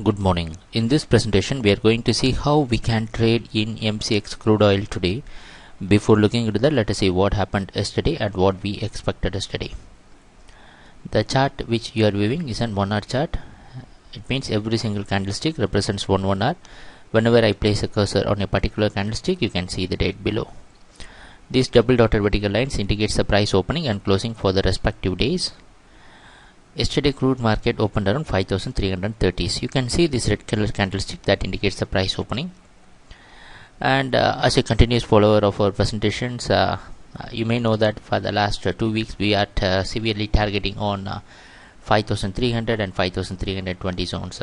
Good morning. In this presentation, we are going to see how we can trade in MCX crude oil today. Before looking into that, let us see what happened yesterday and what we expected yesterday. The chart which you are viewing is an 1 hour chart. It means every single candlestick represents one hour. Whenever I place a cursor on a particular candlestick, you can see the date below. These double dotted vertical lines indicates the price opening and closing for the respective days. Yesterday crude market opened around 5330s. You can see this red color candlestick that indicates the price opening. And as a continuous follower of our presentations, you may know that for the last 2 weeks we are severely targeting on 5300 and 5320 zones.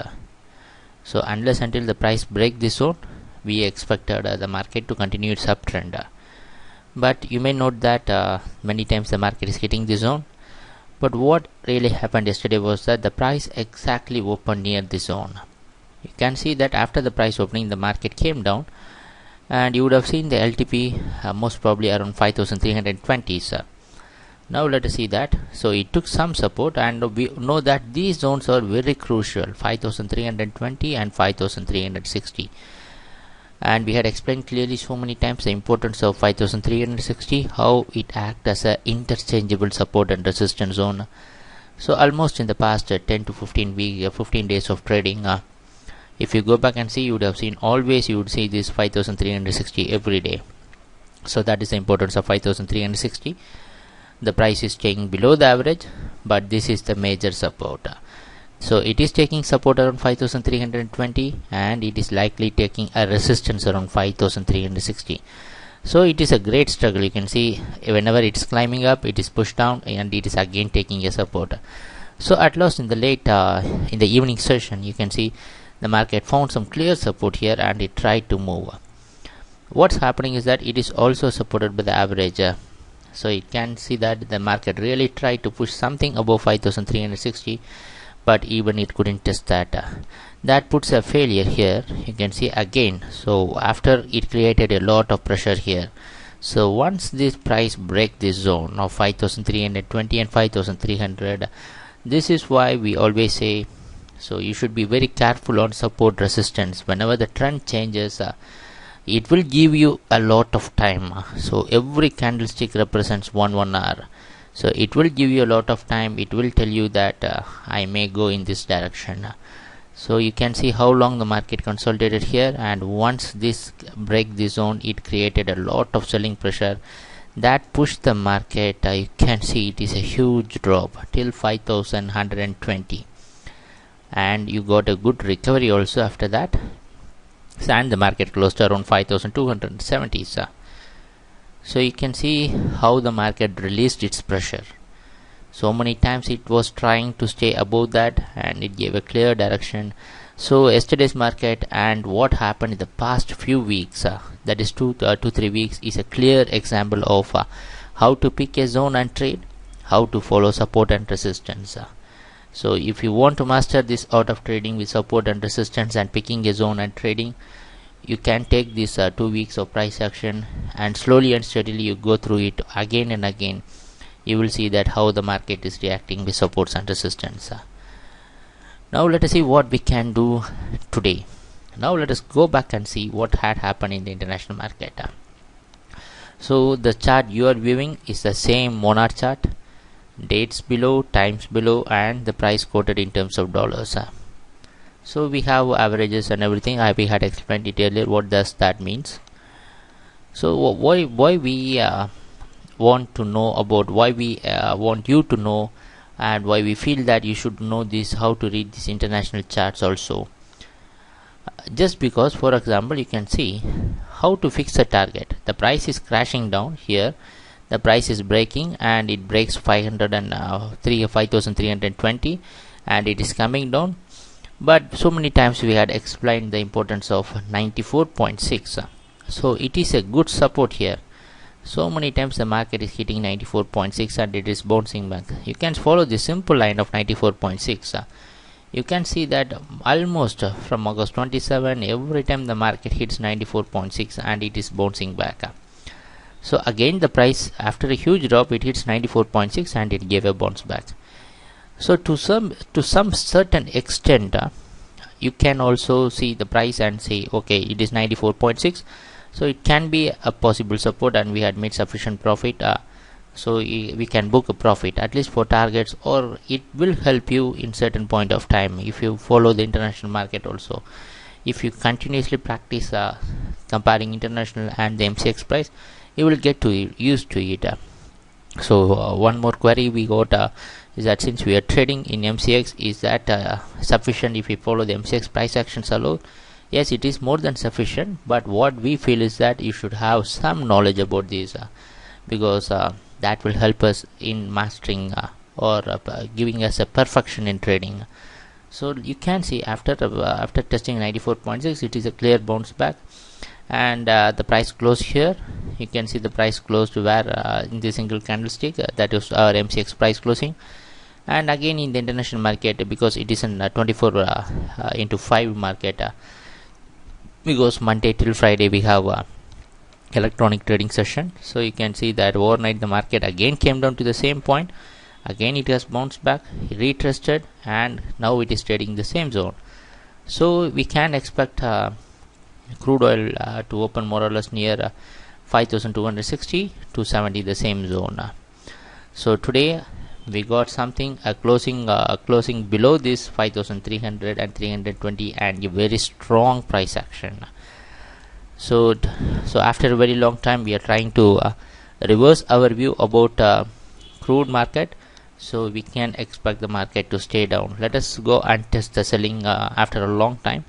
So unless until the price break this zone, we expected the market to continue its uptrend. But you may note that many times the market is hitting this zone. But what really happened yesterday was that the price exactly opened near this zone. You can see that after the price opening, the market came down, and you would have seen the LTP most probably around 5320s. Now let us see that. So it took some support, and we know that these zones are very crucial, 5320 and 5360. And we had explained clearly so many times the importance of 5360, how it acts as an interchangeable support and resistance zone. So almost in the past 10 to 15 days of trading, if you go back and see, you would have seen always you would see this 5360 every day. So that is the importance of 5360. The price is staying below the average, but this is the major support. So it is taking support around 5320 and it is likely taking a resistance around 5360. So it is a great struggle. You can see whenever it's climbing up, it is pushed down and it is again taking a support. So at last in the in the evening session, you can see the market found some clear support here and it tried to move. What's happening is that it is also supported by the average. So you can see that the market really tried to push something above 5360. But even it couldn't test that. That puts a failure here. You can see again. So after it created a lot of pressure here. So once this price break this zone of 5320 and 5300, this is why we always say, so you should be very careful on support resistance. Whenever the trend changes, it will give you a lot of time. So every candlestick represents one hour. So it will give you a lot of time. It will tell you that I may go in this direction. So you can see how long the market consolidated here, and once this break the zone, it created a lot of selling pressure that pushed the market. You can see it is a huge drop till 5120, and you got a good recovery also after that, and the market closed around 5270. So you can see how the market released its pressure. So many times it was trying to stay above that and it gave a clear direction. So yesterday's market and what happened in the past few weeks, that is 2 to 3 weeks, is a clear example of how to pick a zone and trade, how to follow support and resistance. So if you want to master this art of trading with support and resistance and picking a zone and trading, you can take this 2 weeks of price action and slowly and steadily you go through it again and again. You will see that how the market is reacting with supports and resistance. Now let us see what we can do today. Now let us go back and see what had happened in the international market. So the chart you are viewing is the same 1 hour chart, dates below, times below, and the price quoted in terms of dollars. So we have averages and everything. We had explained it earlier. What does that means? So why we want to know about, why we want you to know, and why we feel that you should know this, how to read these international charts also. Just because, for example, you can see how to fix a target. The price is crashing down here. The price is breaking and it breaks 5320 and it is coming down. But so many times we had explained the importance of 94.6. So it is a good support here. So many times the market is hitting 94.6 and it is bouncing back. You can follow the simple line of 94.6. You can see that almost from August 27, every time the market hits 94.6 and it is bouncing back. So again the price after a huge drop, it hits 94.6 and it gave a bounce back. So to some certain extent, you can also see the price and say okay, it is 94.6, so it can be a possible support and we had made sufficient profit, so we can book a profit at least for targets, or it will help you in certain point of time if you follow the international market also. If you continuously practice comparing international and the MCX price, you will get used to it. So one more query we got is that since we are trading in MCX, is that sufficient if we follow the MCX price actions alone? Yes, it is more than sufficient, but what we feel is that you should have some knowledge about these, because that will help us in mastering or giving us a perfection in trading. So you can see after testing 94.6, it is a clear bounce back, and the price closed here. You can see the price closed where in the single candlestick, that is our MCX price closing. And again in the international market, because it is in 24 into 5 market, because Monday till Friday we have electronic trading session. So you can see that overnight the market again came down to the same point, again it has bounced back, retested, and now it is trading the same zone. So we can expect crude oil to open more or less near 5260 to 70, the same zone. So today we got something closing below this 5300 and 320, and a very strong price action. So after a very long time we are trying to reverse our view about crude market, so we can expect the market to stay down. Let us go and test the selling after a long time.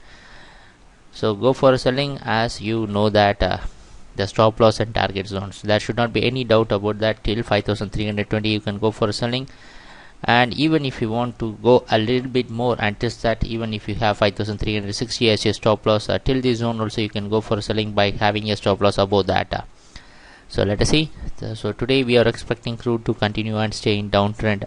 So go for selling, as you know that the stop loss and target zones, there should not be any doubt about that. Till 5320 you can go for selling, and even if you want to go a little bit more and test that, even if you have 5360 as your stop loss, till this zone also you can go for selling by having a stop loss above that. So let us see. So today we are expecting crude to continue and stay in downtrend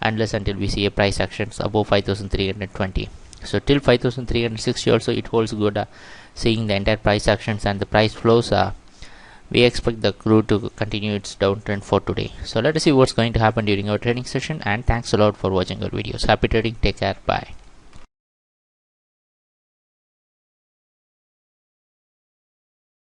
unless until we see a price actions above 5320. So till 5360 also it holds good, seeing the entire price actions and the price flows, we expect the crude to continue its downtrend for today. So let us see what's going to happen during our trading session, and thanks a lot for watching our videos. Happy trading, take care, bye.